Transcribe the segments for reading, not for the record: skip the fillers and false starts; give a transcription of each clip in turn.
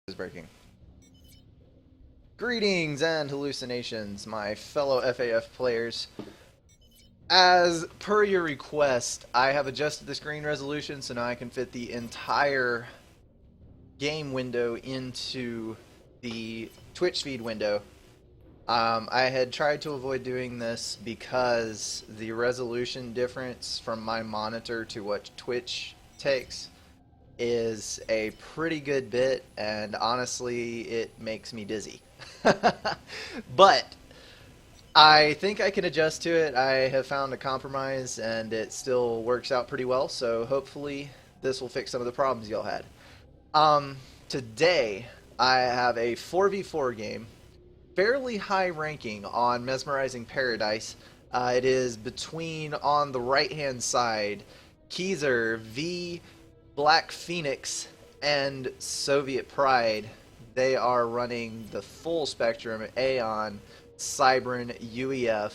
Is breaking. Greetings and hallucinations, my fellow FAF players. As per your request, I have adjusted the screen resolution so now I can fit the entire game window into the Twitch feed window. I had tried to avoid doing this because the resolution difference from my monitor to what Twitch takes is a pretty good bit, and honestly, it makes me dizzy. But I think I can adjust to it. I have found a compromise, and it still works out pretty well, so hopefully this will fix some of the problems y'all had. Today, I have a 4v4 game, fairly high ranking on Mesmerizing Paradise. It is between, on the right-hand side, Keezer, V, Black Phoenix, and Soviet Pride. They are running the full spectrum: Aeon, Cybran, UEF,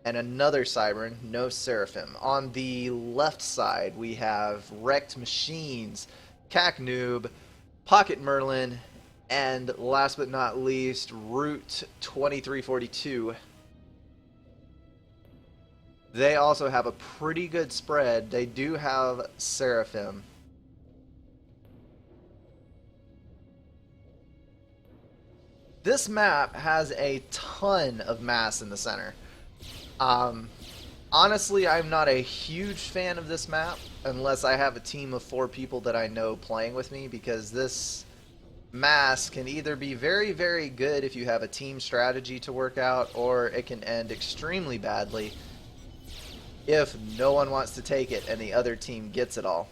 and another Cybran, no Seraphim. On the left side, we have Wrecked Machines, CAC Noob, Pocket Merlin, and last but not least, Route 2342. They also have a pretty good spread. They do have Seraphim. This map has a ton of mass in the center. Honestly, I'm not a huge fan of this map unless I have a team of 4 people that I know playing with me, because this mass can either be very, very good if you have a team strategy to work out, or it can end extremely badly if no one wants to take it and the other team gets it all.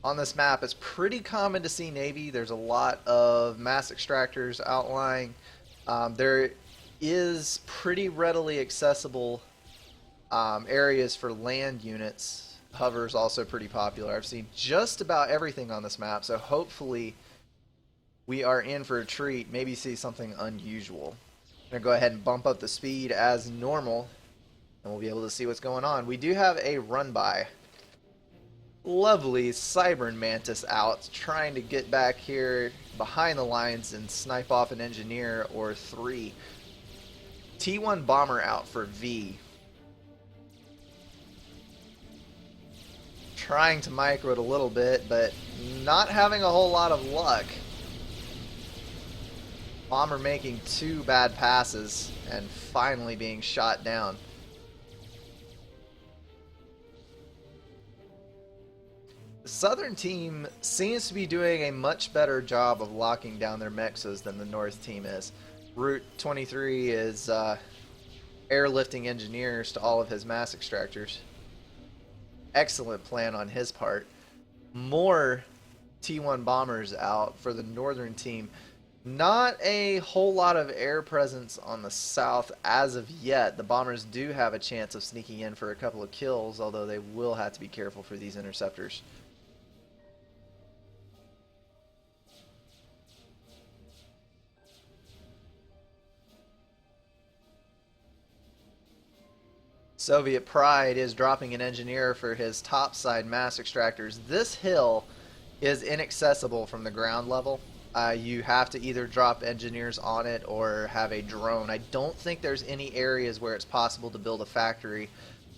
On this map, it's pretty common to see Navy. There's a lot of mass extractors outlying. There is pretty readily accessible areas for land units. Hover's also pretty popular. I've seen just about everything on this map, so hopefully we are in for a treat, maybe see something unusual. I'm going to go ahead and bump up the speed as normal, and we'll be able to see what's going on. We do have a run-by. Lovely Cybran Mantis out, trying to get back here behind the lines and snipe off an engineer or 3. T1 Bomber out for V. Trying to micro it a little bit, but not having a whole lot of luck. Bomber making 2 bad passes and finally being shot down. The Southern team seems to be doing a much better job of locking down their mexas than the North team is. Route 23 is airlifting engineers to all of his mass extractors. Excellent plan on his part. More T1 bombers out for the Northern team. Not a whole lot of air presence on the south as of yet. The bombers do have a chance of sneaking in for a couple of kills, although they will have to be careful for these interceptors. Soviet Pride is dropping an engineer for his topside mass extractors. This hill is inaccessible from the ground level. You have to either drop engineers on it or have a drone. I don't think there's any areas where it's possible to build a factory.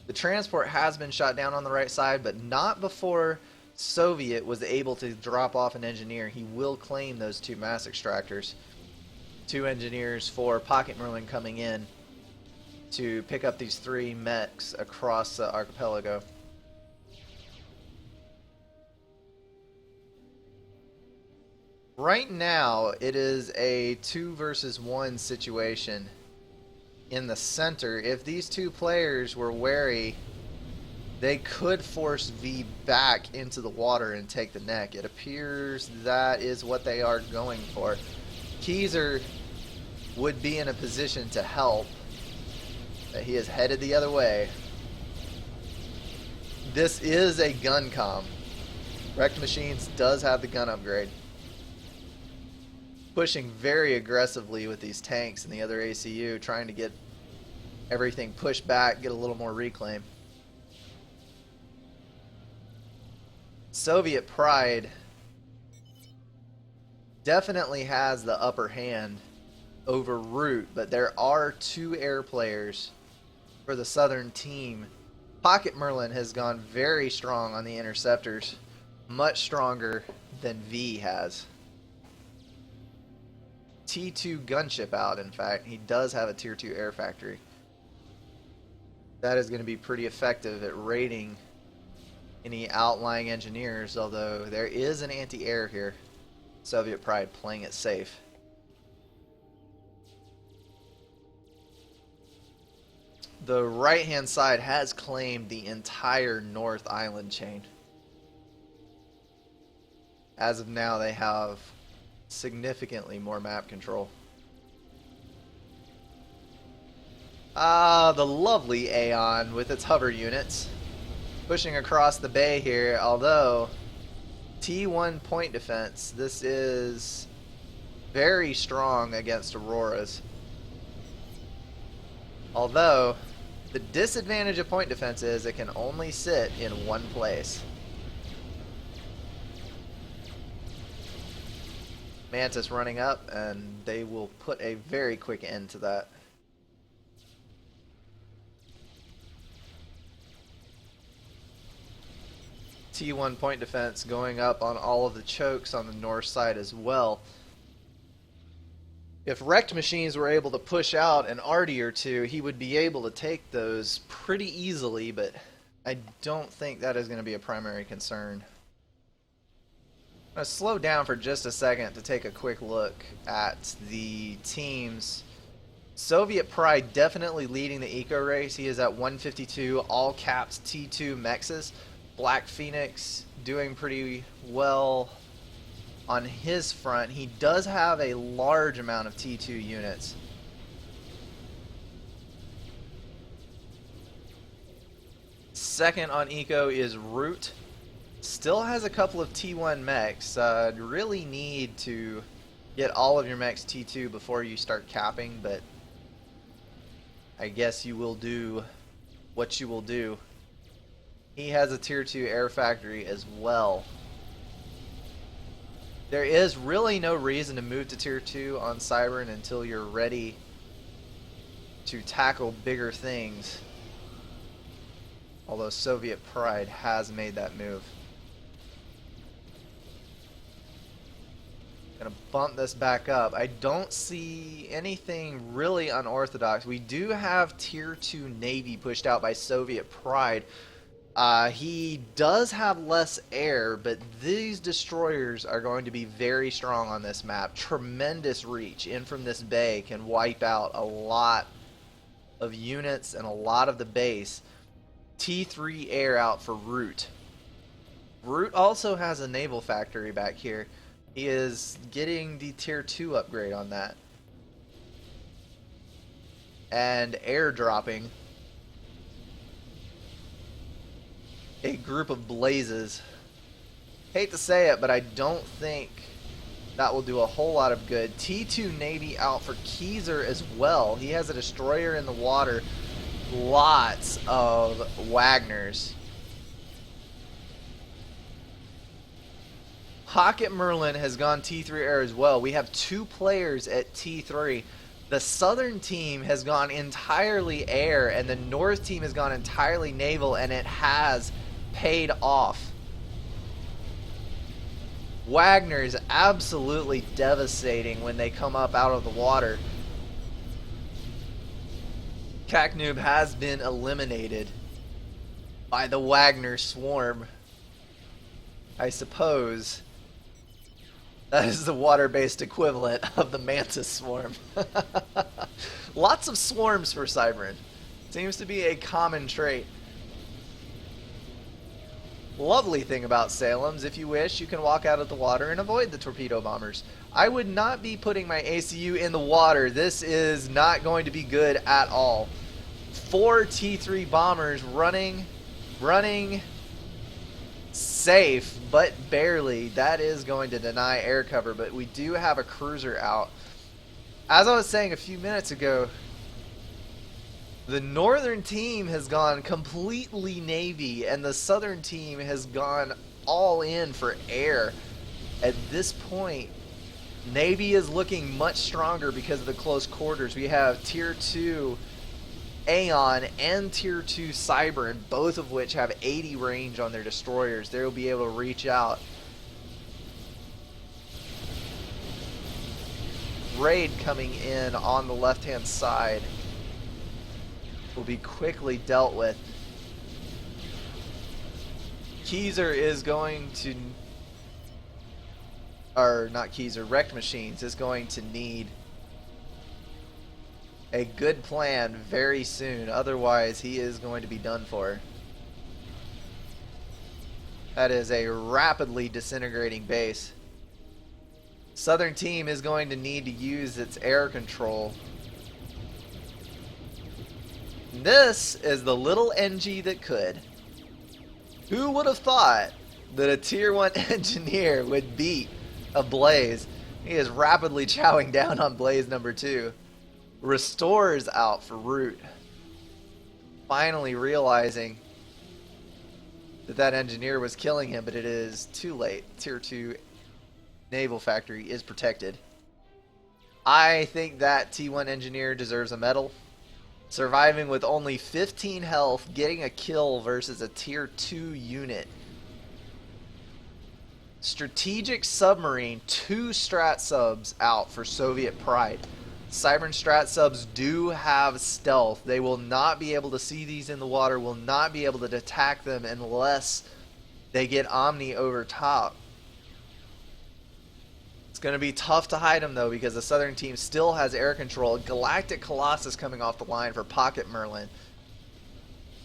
The transport has been shot down on the right side, but not before Soviet was able to drop off an engineer. He will claim those 2 mass extractors. 2 engineers for Pocket Merlin coming in to pick up these 3 mechs across the archipelago. Right now, it is a 2 versus 1 situation in the center. If these 2 players were wary, they could force V back into the water and take the neck. It appears that is what they are going for. Keezer would be in a position to help, but he is headed the other way. This is a gun comm. Wrecked Machines does have the gun upgrade. Pushing very aggressively with these tanks and the other ACU, trying to get everything pushed back, get a little more reclaim. Soviet Pride definitely has the upper hand over Root, but there are 2 air players for the Southern team. Pocket Merlin has gone very strong on the interceptors, much stronger than V has. T2 gunship out, in fact. He does have a tier 2 air factory. That is going to be pretty effective at raiding any outlying engineers, although there is an anti-air here. Soviet Pride playing it safe. The right-hand side has claimed the entire North Island chain. As of now, they have significantly more map control. The lovely Aeon with its hover units pushing across the bay here, although T1 point defense, this is very strong against Auroras. Although, the disadvantage of point defense is it can only sit in one place. Mantis running up, and they will put a very quick end to that. T1 point defense going up on all of the chokes on the north side as well. If wrecked machines were able to push out an arty or two, he would be able to take those pretty easily, but I don't think that is going to be a primary concern. I'm going to slow down for just a second to take a quick look at the teams. Soviet Pride definitely leading the eco race. He is at 152, all caps T2 mexes. Black Phoenix doing pretty well on his front. He does have a large amount of T2 units. Second on eco is Root. Still has a couple of T1 mechs. Really need to get all of your mechs T2 before you start capping, but I guess you will do what you will do. He has a tier 2 air factory as well. There is really no reason to move to tier 2 on Cybern until you're ready to tackle bigger things. Although Soviet Pride has made that move. Gonna bump this back up. I don't see anything really unorthodox. We do have tier 2 Navy pushed out by Soviet Pride. He does have less air, but these destroyers are going to be very strong on this map. Tremendous reach in from this bay can wipe out a lot of units and a lot of the base. T3 air out for Root. Root also has a naval factory back here. He is getting the tier 2 upgrade on that. And airdropping a group of blazes. Hate to say it, but I don't think that will do a whole lot of good. T2 Navy out for Keyser as well. He has a destroyer in the water. Lots of Wagners. Pocket Merlin has gone T3 air as well. We have 2 players at T3. The Southern team has gone entirely air, and the North team has gone entirely naval, and it has paid off. Wagner is absolutely devastating when they come up out of the water. Cacnoob has been eliminated by the Wagner swarm. I suppose that is the water-based equivalent of the Mantis swarm. Lots of swarms for Cybern. Seems to be a common trait. Lovely thing about Salem's, if you wish, you can walk out of the water and avoid the torpedo bombers. I would not be putting my ACU in the water. This is not going to be good at all. 4 T3 bombers running safe, but barely. That is going to deny air cover, but we do have a cruiser out. As I was saying a few minutes ago, the Northern team has gone completely Navy, and the Southern team has gone all in for air. At this point, Navy is looking much stronger because of the close quarters. We have Tier 2 Aeon and Tier 2 Cybern, both of which have 80 range on their destroyers. They'll be able to reach out. Raid coming in on the left-hand side will be quickly dealt with. Keyser is going to, or not Keyser, Wrecked Machines is going to need a good plan very soon. Otherwise, he is going to be done for. That is a rapidly disintegrating base. Southern team is going to need to use its air control. This is the little NG that could. Who would have thought that a Tier 1 engineer would beat a Blaze? He is rapidly chowing down on Blaze number 2. Restores out for Root. Finally realizing that that engineer was killing him, but it is too late. Tier 2 Naval Factory is protected. I think that T1 engineer deserves a medal. Surviving with only 15 health, getting a kill versus a Tier 2 unit. Strategic Submarine, 2 strat subs out for Soviet Pride. Cybern strat subs do have stealth. They will not be able to see these in the water, will not be able to attack them unless they get Omni over top. It's going to be tough to hide them though because the Southern team still has air control. Galactic Colossus coming off the line for Pocket Merlin.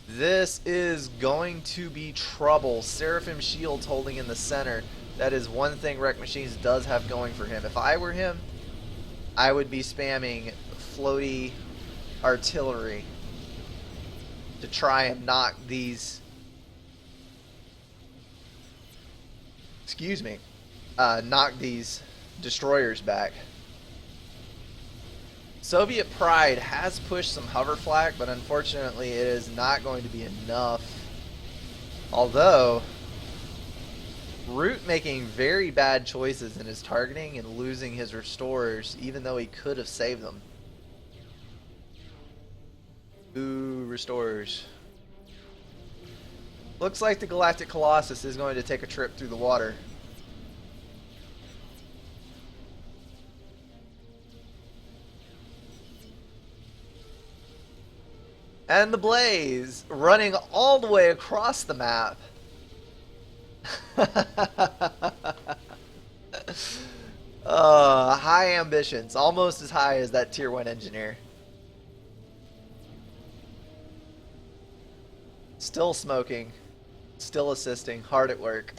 This is going to be trouble. Seraphim Shields holding in the center. That is one thing Wreck Machines does have going for him. If I were him, I would be spamming floaty artillery to try and knock these, knock these destroyers back. Soviet Pride has pushed some hover flak, but unfortunately it is not going to be enough. Although Root making very bad choices in his targeting and losing his restorers, even though he could have saved them. Ooh, restorers. Looks like the Galactic Colossus is going to take a trip through the water. And the Blaze running all the way across the map. High ambitions, almost as high as that Tier 1 engineer. Still smoking, still assisting, hard at work.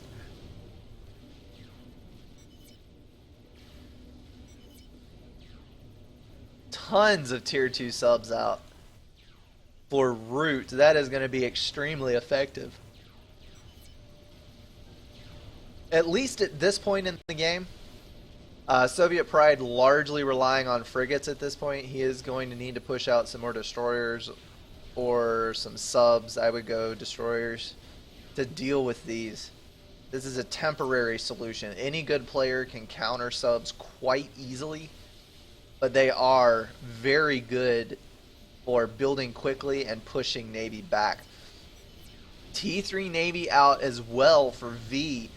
Tons of Tier 2 subs out. For Root, that is going to be extremely effective. At least at this point in the game, Soviet Pride largely relying on frigates at this point. He is going to need to push out some more destroyers or some subs. I would go destroyers to deal with these. This is a temporary solution. Any good player can counter subs quite easily, but they are very good for building quickly and pushing Navy back. T3 Navy out as well for V.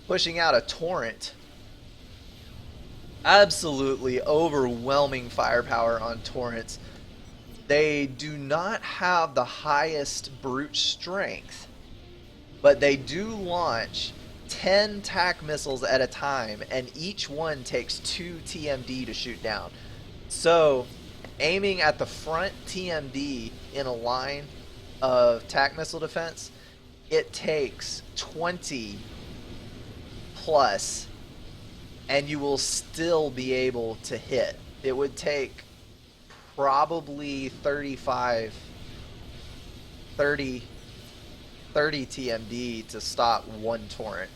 Pushing out a Torrent. Absolutely overwhelming firepower on Torrents. They do not have the highest brute strength, but they do launch 10 TAC missiles at a time, and each one takes 2 TMD to shoot down. So, aiming at the front TMD in a line of TAC missile defense, it takes 20 plus, and you will still be able to hit. It would take probably 30 TMD to stop one Torrent.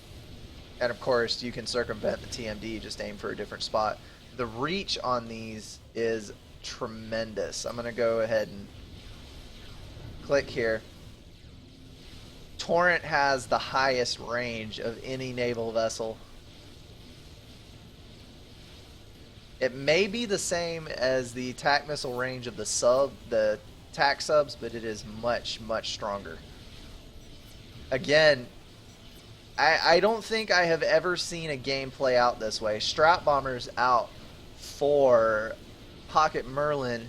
And of course, you can circumvent the TMD, just aim for a different spot. The reach on these is tremendous. I'm going to go ahead and click here. Torrent has the highest range of any naval vessel. It may be the same as the TAC missile range of the TAC subs, but it is much, much stronger. Again, I don't think I have ever seen a game play out this way. Strat Bombers out for Pocket Merlin.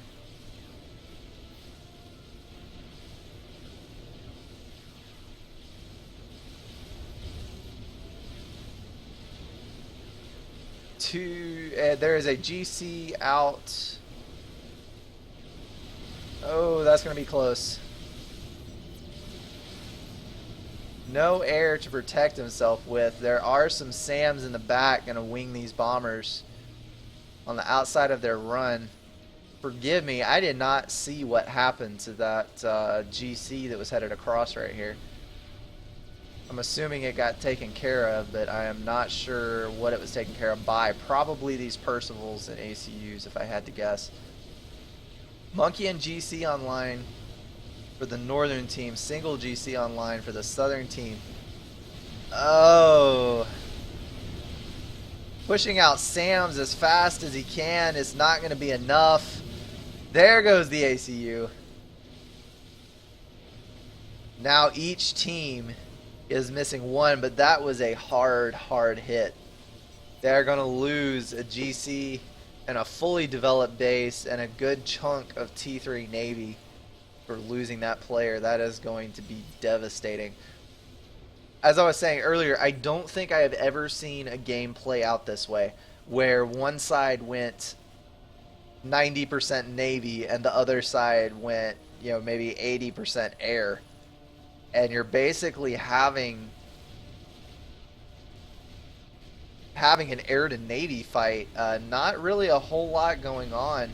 There is a GC out. Oh, that's going to be close. No air to protect himself with. There are some SAMs in the back going to wing these bombers on the outside of their run. Forgive me, I did not see what happened to that GC that was headed across right here. I'm assuming it got taken care of, but I am not sure what it was taken care of by. Probably these Percivals and ACUs, if I had to guess. Monkey and GC online for the northern team. Single GC online for the southern team. Oh. Pushing out SAMs as fast as he can is not going to be enough. There goes the ACU. Now each team is missing one, but that was a hard hit. They're going to lose a GC and a fully developed base and a good chunk of T3 Navy for losing that player. That is going to be devastating. As I was saying earlier, I don't think I have ever seen a game play out this way, where one side went 90% Navy and the other side went, maybe 80% air. And you're basically having an air to Navy fight. Not really a whole lot going on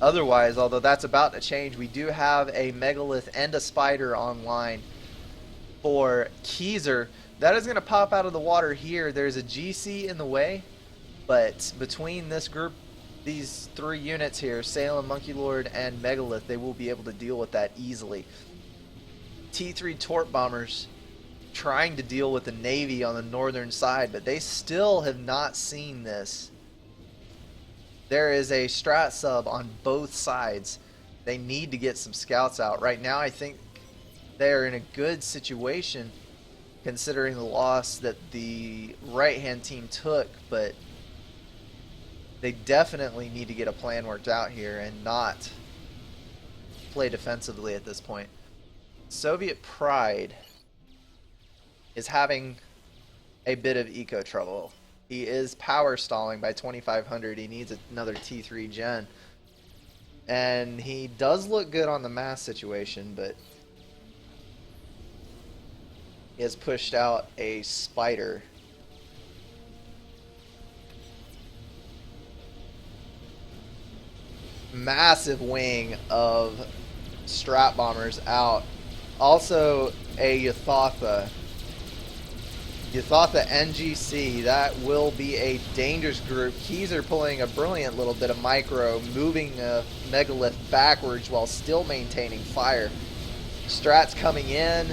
otherwise, although that's about to change. We do have a Megalith and a Spider online for Keezer. That is going to pop out of the water here. There's a GC in the way, but between this group, these three units here, Salem, Monkey Lord, and Megalith, they will be able to deal with that easily. T3 Torp Bombers trying to deal with the Navy on the northern side, but they still have not seen this. There is a strat sub on both sides. They need to get some scouts out. Right now, I think they're in a good situation considering the loss that the right-hand team took, but they definitely need to get a plan worked out here and not play defensively at this point. Soviet Pride is having a bit of eco trouble. He is power stalling by 2,500. He needs another T3 gen. And he does look good on the mass situation, but he has pushed out a Spider. Massive wing of Strat Bombers out. Also a Yathatha. Yathatha NGC. That will be a dangerous group. Keezer pulling a brilliant little bit of micro, moving a Megalith backwards while still maintaining fire. Strat's coming in.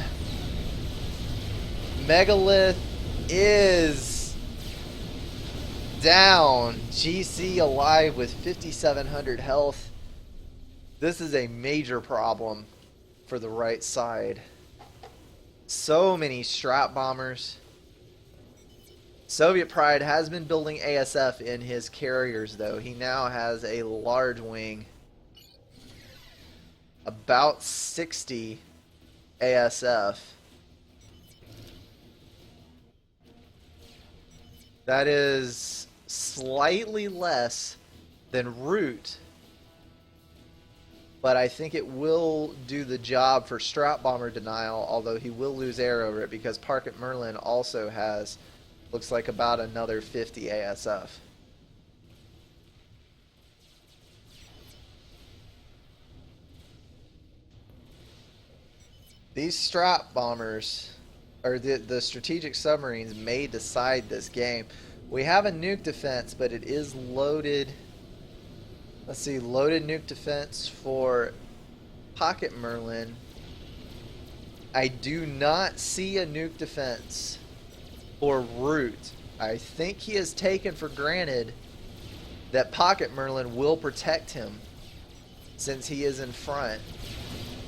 Megalith is down. GC alive with 5,700 health. This is a major problem for the right side. So many Strat Bombers. Soviet Pride has been building ASF in his carriers, though. He now has a large wing. About 60 ASF. That is slightly less than Root, but I think it will do the job for Strat Bomber denial, although he will lose air over it because Pocket Merlin also has, looks like, about another 50 ASF. These Strat Bombers, or the strategic submarines, may decide this game. We have a nuke defense, but it is loaded. Let's see, loaded nuke defense for Pocket Merlin. I do not see a nuke defense for Root. I think he is taken for granted that Pocket Merlin will protect him since he is in front,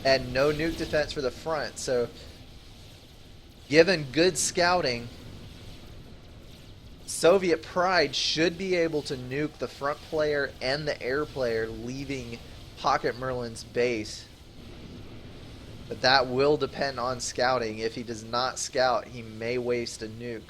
and no nuke defense for the front. So given good scouting, Soviet Pride should be able to nuke the front player and the air player leaving Pocket Merlin's base. But that will depend on scouting. If he does not scout, he may waste a nuke.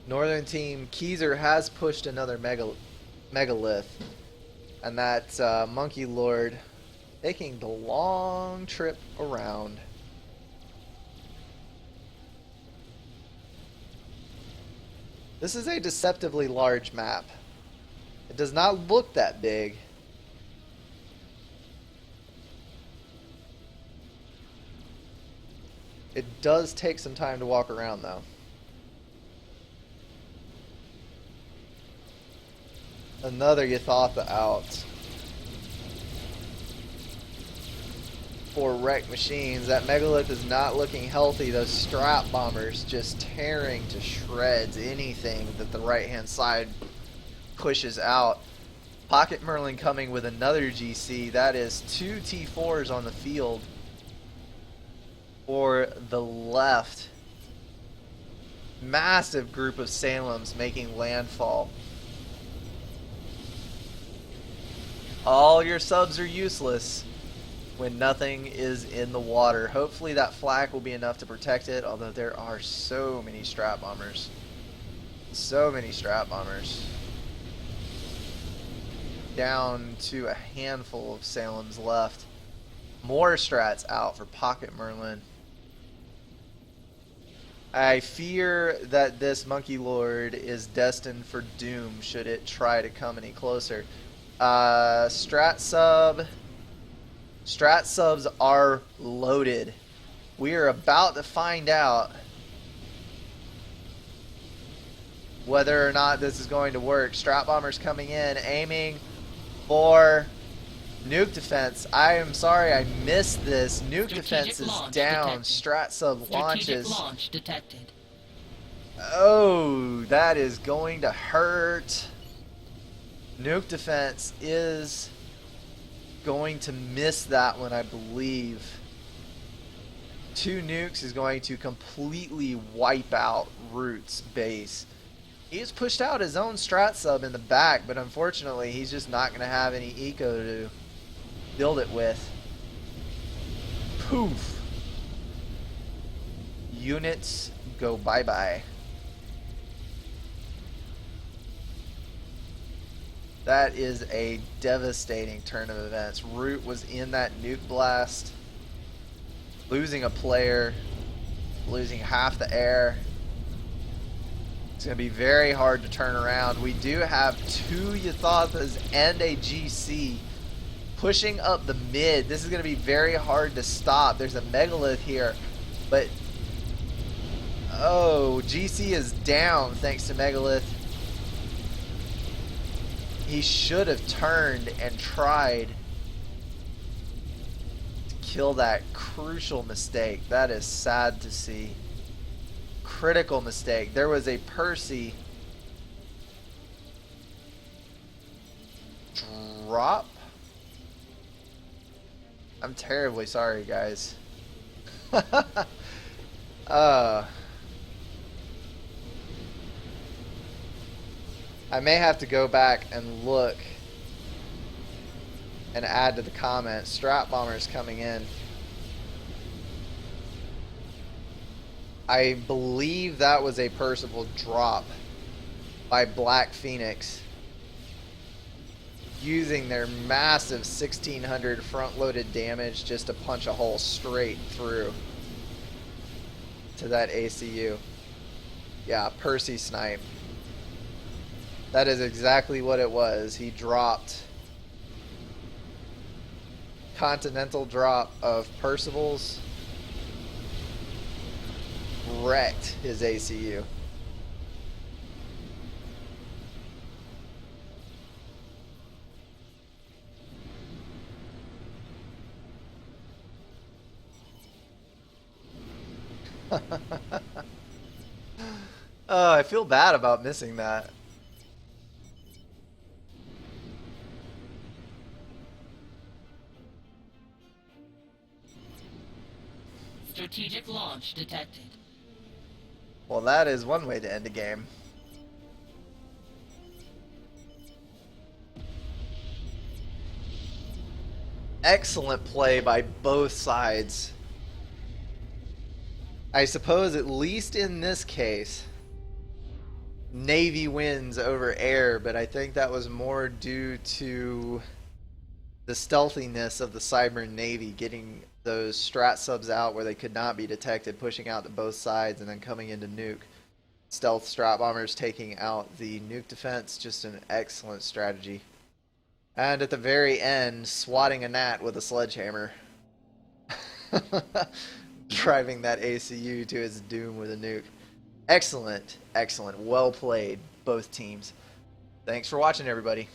Northern team, Keyser has pushed another megalith. And that Monkey Lord taking the long trip around. This is a deceptively large map. It does not look that big. It does take some time to walk around though. Another Yathatha out. For wrecked machines. That megalith is not looking healthy. Those strap bombers just tearing to shreds anything that the right hand side pushes out. Pocket Merlin coming with another GC. That is 2 T4s on the field for the left. Massive group of Salems making landfall. All your subs are useless when nothing is in the water. Hopefully that flak will be enough to protect it, although there are so many strap bombers. So many strap bombers. Down to a handful of Salems left. More strats out for Pocket Merlin. I fear that this Monkey Lord is destined for doom should it try to come any closer. Strat subs are loaded. We are about to find out whether or not this is going to work. Strat bombers coming in, aiming for nuke defense. I am sorry I missed this. Nuke defense is down. Strat sub launches. Launch detected. Oh, that is going to hurt. Nuke defense is going to miss that one, I believe. 2 nukes is going to completely wipe out Root's base. He's pushed out his own strat sub in the back, but unfortunately he's just not going to have any eco to build it with. Poof. Units go bye-bye. That is a devastating turn of events. Root was in that nuke blast, losing a player, losing half the air. It's going to be very hard to turn around. We do have 2 Yathathas and a GC pushing up the mid. This is going to be very hard to stop. There's a megalith here, but oh, GC is down thanks to megalith. He should have turned and tried to kill that crucial mistake. That is sad to see. Critical mistake. There was a Percy drop. I'm terribly sorry, guys. I may have to go back and look and add to the comments. Strat bombers coming in. I believe that was a Percival drop by Black Phoenix, using their massive 1600 front-loaded damage just to punch a hole straight through to that ACU. Yeah, Percy snipe. That is exactly what it was. He dropped. Continental drop of Percival's. Wrecked his ACU. Oh, I feel bad about missing that. Strategic launch detected. Well, that is one way to end a game. Excellent play by both sides. I suppose, at least in this case, Navy wins over air, but I think that was more due to the stealthiness of the Cybern Navy getting those strat subs out where they could not be detected, pushing out to both sides and then coming into nuke. Stealth strat bombers taking out the nuke defense, just an excellent strategy. And at the very end, swatting a gnat with a sledgehammer. Driving that ACU to its doom with a nuke. Excellent, excellent. Well played, both teams. Thanks for watching, everybody.